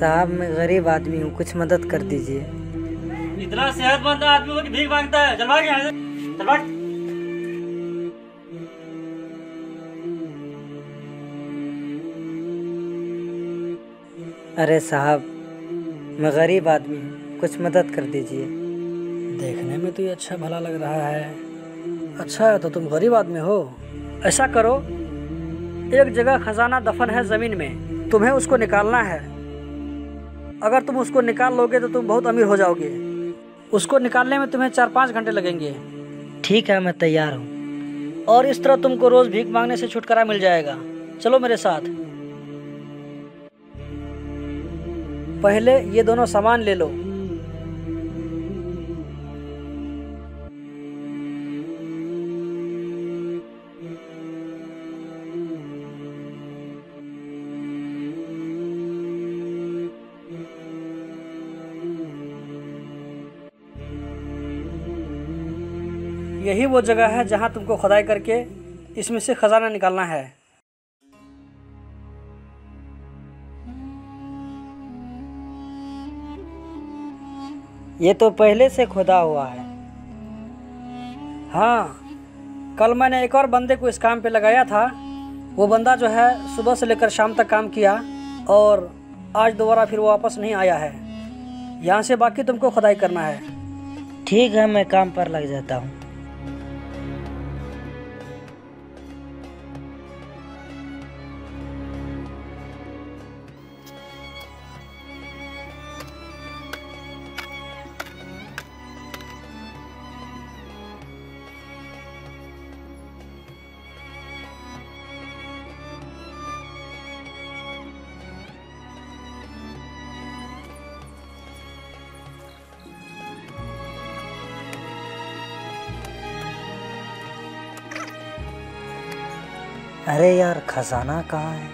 साहब मैं गरीब आदमी हूँ, कुछ मदद कर दीजिए। इतना सेहतमंद आदमी को भीख मांगता है, चल भाग यहाँ से, चल भाग। अरे साहब मैं गरीब आदमी हूँ, कुछ मदद कर दीजिए। देखने में तो ये अच्छा भला लग रहा है। अच्छा है तो तुम गरीब आदमी हो। ऐसा करो, एक जगह खजाना दफन है ज़मीन में, तुम्हें उसको निकालना है। अगर तुम उसको निकाल लोगे तो तुम बहुत अमीर हो जाओगे। उसको निकालने में तुम्हें 4-5 घंटे लगेंगे। ठीक है, मैं तैयार हूँ। और इस तरह तुमको रोज़ भीख मांगने से छुटकारा मिल जाएगा। चलो मेरे साथ। पहले ये दोनों सामान ले लो। यही वो जगह है जहां तुमको खुदाई करके इसमें से खजाना निकालना है। ये तो पहले से खुदा हुआ है। हाँ, कल मैंने एक और बंदे को इस काम पे लगाया था। वो बंदा जो है सुबह से लेकर शाम तक काम किया और आज दोबारा फिर वो वापस नहीं आया है। यहाँ से बाकी तुमको खुदाई करना है। ठीक है, मैं काम पर लग जाता हूँ। अरे यार, खजाना कहाँ है?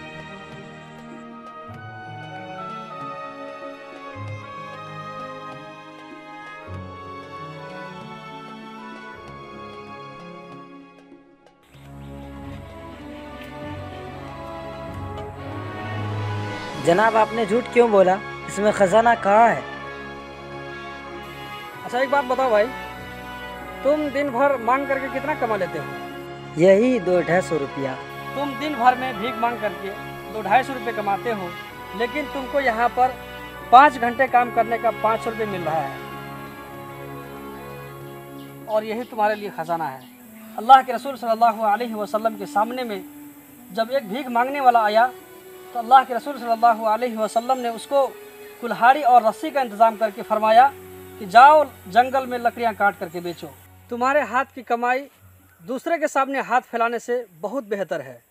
जनाब आपने झूठ क्यों बोला? इसमें खजाना कहाँ है? अच्छा एक बात बताओ भाई, तुम दिन भर मांग करके कितना कमा लेते हो? यही 200-250 रुपया। तुम दिन भर में भीख मांग करके 200-250 रुपये कमाते हो, लेकिन तुमको यहाँ पर 5 घंटे काम करने का 500 रुपये मिल रहा है। और यही तुम्हारे लिए खजाना है। अल्लाह के रसूल सल्लल्लाहु अलैहि वसल्लम के सामने में जब एक भीख मांगने वाला आया तो अल्लाह के रसूल सल्लल्लाहु अलैहि वसल्लम ने उसको कुल्हाड़ी और रस्सी का इंतज़ाम करके फरमाया कि जाओ जंगल में लकड़ियाँ काट करके बेचो। तुम्हारे हाथ की कमाई दूसरे के सामने हाथ फैलाने से बहुत बेहतर है।